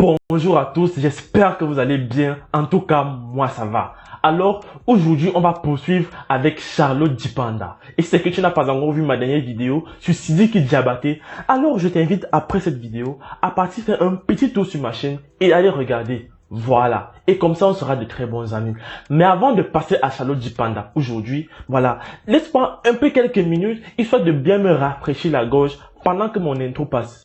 Bonjour à tous, j'espère que vous allez bien. En tout cas, moi ça va. Alors, aujourd'hui, on va poursuivre avec Charlotte Dipanda. Et si c'est que tu n'as pas encore vu ma dernière vidéo sur Sidiki Diabaté, alors je t'invite après cette vidéo à partir faire un petit tour sur ma chaîne et aller regarder. Voilà. Et comme ça, on sera de très bons amis. Mais avant de passer à Charlotte Dipanda aujourd'hui, voilà, laisse-moi un peu quelques minutes, histoire de bien me rafraîchir la gorge pendant que mon intro passe.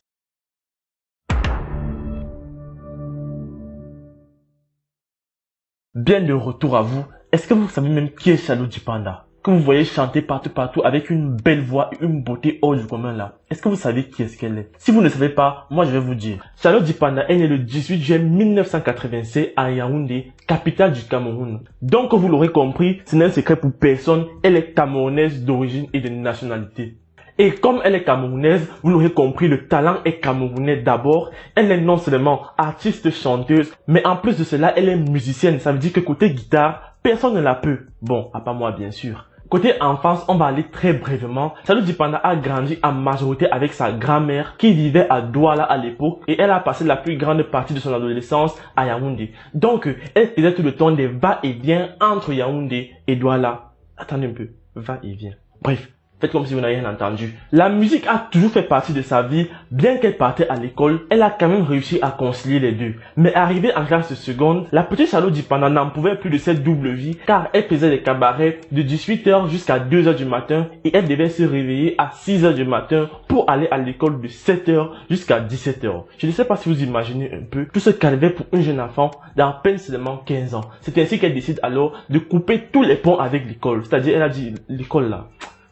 Bien de retour à vous. Est-ce que vous savez même qui est Charlotte Dipanda? Que vous voyez chanter partout avec une belle voix et une beauté hors du commun là. Est-ce que vous savez qui est-ce qu'elle est? Si vous ne savez pas, moi je vais vous dire. Charlotte Dipanda est née le 18 juin 1996 à Yaoundé, capitale du Cameroun. Donc vous l'aurez compris, ce n'est un secret pour personne, elle est camerounaise d'origine et de nationalité. Et comme elle est camerounaise, vous l'aurez compris, le talent est camerounais d'abord. Elle est non seulement artiste chanteuse, mais en plus de cela, elle est musicienne. Ça veut dire que côté guitare, personne ne la peut. Bon, à part moi bien sûr. Côté enfance, on va aller très brièvement. Charlotte Dipanda a grandi en majorité avec sa grand-mère qui vivait à Douala à l'époque et elle a passé la plus grande partie de son adolescence à Yaoundé. Donc, elle faisait tout le temps des va-et-vient entre Yaoundé et Douala. Attendez un peu, va-et-vient. Bref. Faites comme si vous n'avez rien entendu. La musique a toujours fait partie de sa vie. Bien qu'elle partait à l'école, elle a quand même réussi à concilier les deux. Mais arrivée en classe de seconde, la petite Charlotte Dipanda n'en pouvait plus de cette double vie car elle faisait des cabarets de 18 h jusqu'à 2 h du matin et elle devait se réveiller à 6 h du matin pour aller à l'école de 7 h jusqu'à 17 h. Je ne sais pas si vous imaginez un peu tout ce qu'elle avait pour une jeune enfant d'à peine seulement 15 ans. C'est ainsi qu'elle décide alors de couper tous les ponts avec l'école. C'est-à-dire, elle a dit, l'école là,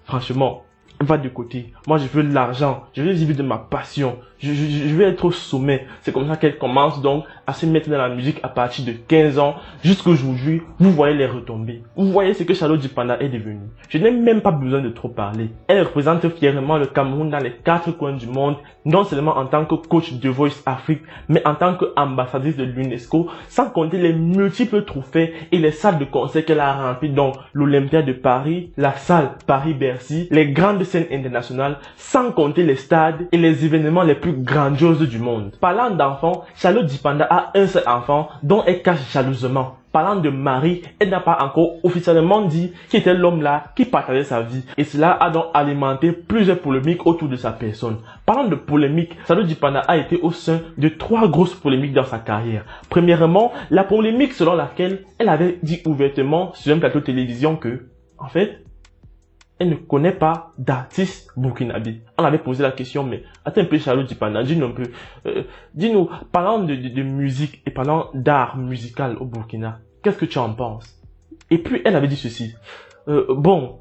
franchement, va de côté. Moi, je veux l'argent. Je veux vivre de ma passion. Je veux être au sommet. C'est comme ça qu'elle commence donc à se mettre dans la musique à partir de 15 ans jusqu'aujourd'hui. Vous voyez les retombées. Vous voyez ce que Charlotte Dipanda est devenue. Je n'ai même pas besoin de trop parler. Elle représente fièrement le Cameroun dans les 4 coins du monde, non seulement en tant que coach de Voice Afrique, mais en tant qu'ambassadrice de l'UNESCO, sans compter les multiples trophées et les salles de concert qu'elle a remplies, dont l'Olympia de Paris, la salle Paris-Bercy, les grandes scènes internationales, sans compter les stades et les événements les plus grandioses du monde. Parlant d'enfants, Charlotte Dipanda a un seul enfant dont elle cache jalousement. Parlant de mari, elle n'a pas encore officiellement dit qui était l'homme là qui partageait sa vie. Et cela a donc alimenté plusieurs polémiques autour de sa personne. Parlant de polémiques, Charlotte Dipanda a été au sein de 3 grosses polémiques dans sa carrière. Premièrement, la polémique selon laquelle elle avait dit ouvertement sur un plateau de télévision que, en fait, elle ne connaît pas d'artiste burkinabé. On avait posé la question, mais attends un peu Charlotte Dipanda, dis-nous un peu. Dis-nous, parlant de musique et parlant d'art musical au Burkina, qu'est-ce que tu en penses? Et puis elle avait dit ceci. Bon,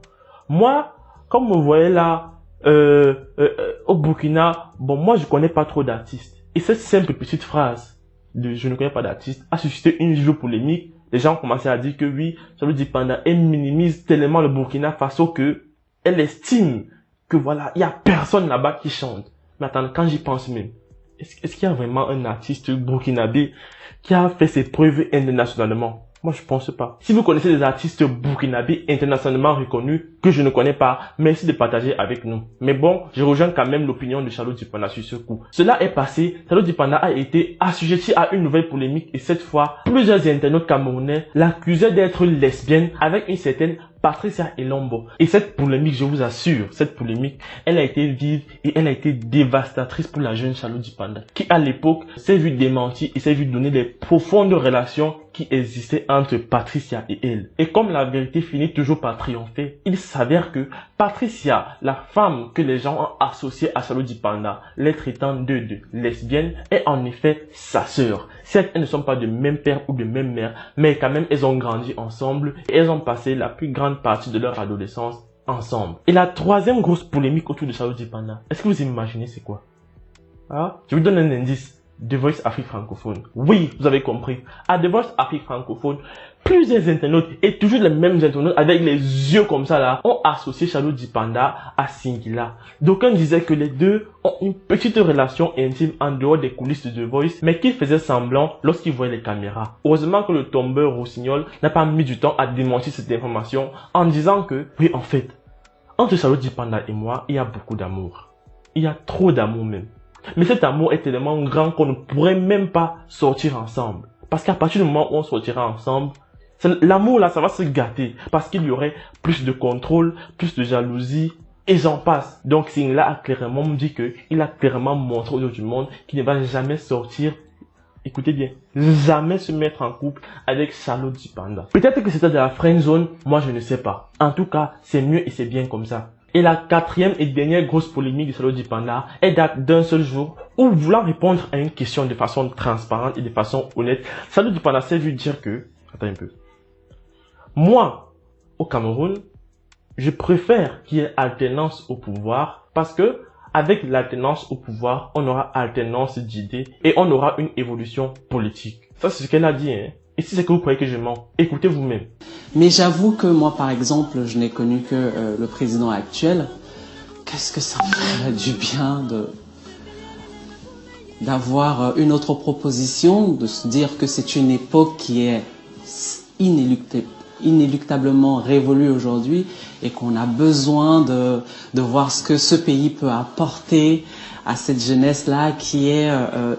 moi, comme vous voyez là, au Burkina, bon, moi je connais pas trop d'artistes. Et cette simple petite phrase de je ne connais pas d'artiste a suscité une vive polémique. Les gens ont commencé à dire que oui, Charlotte Dipanda, elle minimise tellement le Burkina Faso que elle estime que voilà, il n'y a personne là-bas qui chante. Mais attends, quand j'y pense même, est-ce qu'il y a vraiment un artiste burkinabé qui a fait ses preuves internationalement? Moi, je pense pas. Si vous connaissez des artistes burkinabés internationalement reconnus que je ne connais pas, merci de partager avec nous. Mais bon, je rejoins quand même l'opinion de Charlotte Dipanda sur ce coup. Cela est passé, Charlotte Dipanda a été assujettie à une nouvelle polémique et cette fois, plusieurs internautes camerounais l'accusaient d'être lesbienne avec une certaine Patricia Elombo. Et cette polémique, je vous assure, cette polémique, elle a été vive et elle a été dévastatrice pour la jeune Charlotte Dipanda, qui à l'époque s'est vue démentir et s'est vue donner des profondes relations qui existaient entre Patricia et elle. Et comme la vérité finit toujours par triompher, il s'avère que Patricia, la femme que les gens ont associée à Charlotte Dipanda, les traitant de lesbienne, est en effet sa sœur. Certes, elles ne sont pas de même père ou de même mère, mais quand même elles ont grandi ensemble et elles ont passé la plus grande partie de leur adolescence ensemble. Et la troisième grosse polémique autour de Charlotte Dipanda, est-ce que vous imaginez c'est quoi? Je vous donne un indice. The Voice Afrique francophone. Oui, vous avez compris. À The Voice Afrique francophone, plusieurs internautes et toujours les mêmes internautes avec les yeux comme ça là ont associé Charlotte Dipanda à Singila. D'aucuns disaient que les deux ont une petite relation intime en dehors des coulisses de The Voice, mais qu'ils faisaient semblant lorsqu'ils voyaient les caméras. Heureusement que le tombeur Rossignol n'a pas mis du temps à démentir cette information en disant que, oui en fait, entre Charlotte Dipanda et moi, il y a beaucoup d'amour. Il y a trop d'amour même. Mais cet amour est tellement grand qu'on ne pourrait même pas sortir ensemble. Parce qu'à partir du moment où on sortira ensemble, l'amour là, ça va se gâter. Parce qu'il y aurait plus de contrôle, plus de jalousie, et j'en passe. Donc Singla a clairement dit que, il a clairement montré aux yeux du monde qu'il ne va jamais sortir, écoutez bien, jamais se mettre en couple avec Charlotte Djipanda. Peut-être que c'était de la friend zone, moi je ne sais pas. En tout cas, c'est mieux et c'est bien comme ça. Et la quatrième et dernière grosse polémique de Charlotte Djipanda est date d'un seul jour où, voulant répondre à une question de façon transparente et de façon honnête, Charlotte Djipanda s'est vu dire que, attends un peu, moi, au Cameroun, je préfère qu'il y ait alternance au pouvoir parce que avec l'alternance au pouvoir, on aura alternance d'idées et on aura une évolution politique. Ça, c'est ce qu'elle a dit, hein. Et si c'est que vous croyez que je mens, écoutez vous-même. Mais j'avoue que moi, par exemple, je n'ai connu que le président actuel. Qu'est-ce que ça me ferait du bien d'avoir une autre proposition, de se dire que c'est une époque qui est inéluctablement révolue aujourd'hui et qu'on a besoin de voir ce que ce pays peut apporter à cette jeunesse-là qui est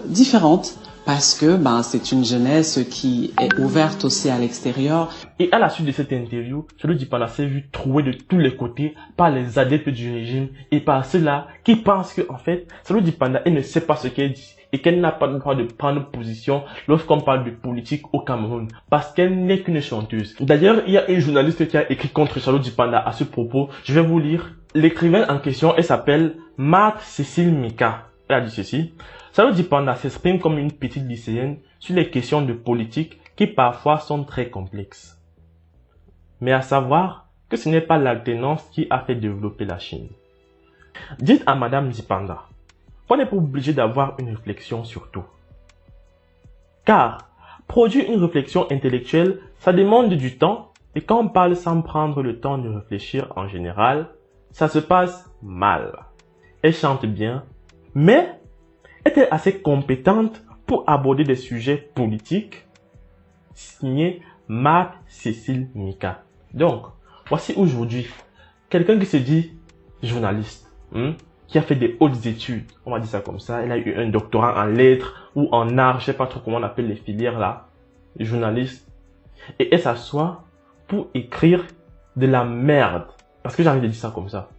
différente. Parce que c'est une jeunesse qui est ouverte aussi à l'extérieur. Et à la suite de cette interview, Charlotte Djipanda s'est vu troué de tous les côtés par les adeptes du régime et par ceux-là qui pensent que, en fait, Charlotte Djipanda, elle ne sait pas ce qu'elle dit et qu'elle n'a pas le droit de prendre position lorsqu'on parle de politique au Cameroun parce qu'elle n'est qu'une chanteuse. D'ailleurs, il y a un journaliste qui a écrit contre Charlotte Djipanda à ce propos. Je vais vous lire. L'écrivaine en question, elle s'appelle Marthe Cécile Mika. Elle a dit ceci. Charlotte Djipanda s'exprime comme une petite lycéenne sur les questions de politique qui parfois sont très complexes. Mais à savoir que ce n'est pas l'alternance qui a fait développer la Chine. Dites à Madame Djipanda qu'on n'est pas obligé d'avoir une réflexion sur tout. Car produire une réflexion intellectuelle, ça demande du temps et quand on parle sans prendre le temps de réfléchir en général, ça se passe mal. Elle chante bien, mais est-elle assez compétente pour aborder des sujets politiques? Signé Marthe Cécile Mika. Donc, voici aujourd'hui quelqu'un qui se dit journaliste, qui a fait des hautes études, on va dire ça comme ça. Elle a eu un doctorat en lettres ou en art, je sais pas trop comment on appelle les filières là, journaliste. Et elle s'assoit pour écrire de la merde. Parce que j'ai envie de dire ça comme ça.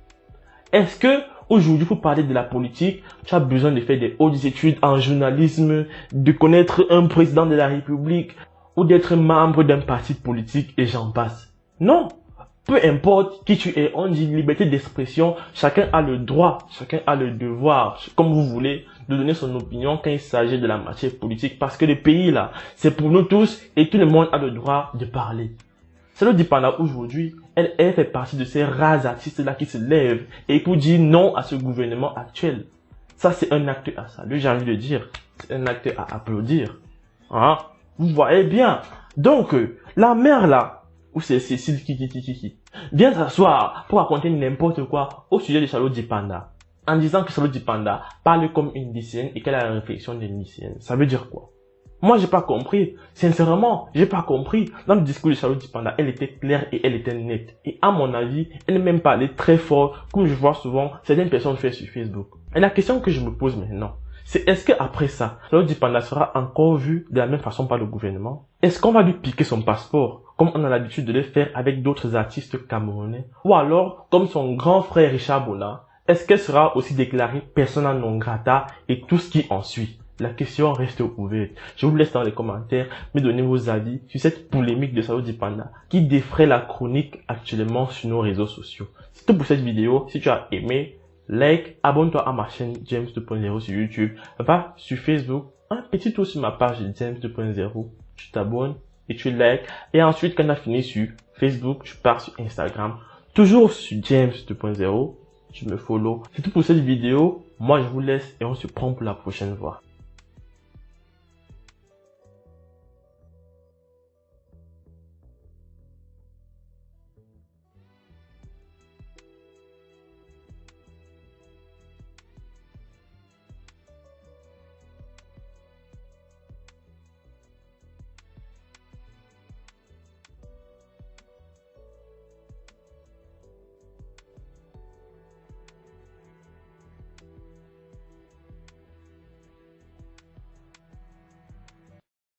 Est-ce que aujourd'hui, pour parler de la politique, tu as besoin de faire des hautes études en journalisme, de connaître un président de la République ou d'être membre d'un parti politique et j'en passe? Non. Peu importe qui tu es, on dit liberté d'expression, chacun a le droit, chacun a le devoir, comme vous voulez, de donner son opinion quand il s'agit de la matière politique parce que le pays là, c'est pour nous tous et tout le monde a le droit de parler. Charlotte Djipanda aujourd'hui, elle fait partie de ces rares artistes-là qui se lèvent et pour dire non à ce gouvernement actuel. Ça, c'est un acte à saluer, j'ai envie de dire. C'est un acte à applaudir. Hein? Vous voyez bien. Donc, la mère là, ou c'est Cécile qui vient s'asseoir pour raconter n'importe quoi au sujet de Charlotte Djipanda. En disant que Charlotte Djipanda parle comme une lycéenne et qu'elle a la réflexion d'une lycéenne. Ça veut dire quoi? Moi, j'ai pas compris. Sincèrement, j'ai pas compris. Dans le discours de Charlotte Djipanda, elle était claire et elle était nette. Et à mon avis, elle même parlait très fort, comme je vois souvent certaines personnes faire sur Facebook. Et la question que je me pose maintenant, c'est est-ce qu'après ça, Charlotte Djipanda sera encore vue de la même façon par le gouvernement? Est-ce qu'on va lui piquer son passeport, comme on a l'habitude de le faire avec d'autres artistes camerounais? Ou alors, comme son grand frère Richard Bola, est-ce qu'elle sera aussi déclarée persona non grata et tout ce qui en suit? La question reste ouverte. Je vous laisse dans les commentaires me donner vos avis sur cette polémique de Charlotte Djipanda qui défraie la chronique actuellement sur nos réseaux sociaux. C'est tout pour cette vidéo. Si tu as aimé, like, abonne-toi à ma chaîne James 2.0 sur YouTube. Va sur Facebook, un petit tour sur ma page James 2.0. Tu t'abonnes et tu likes. Et ensuite, quand tu as fini sur Facebook, tu pars sur Instagram. Toujours sur James 2.0. Tu me follow. C'est tout pour cette vidéo. Moi, je vous laisse et on se prend pour la prochaine fois.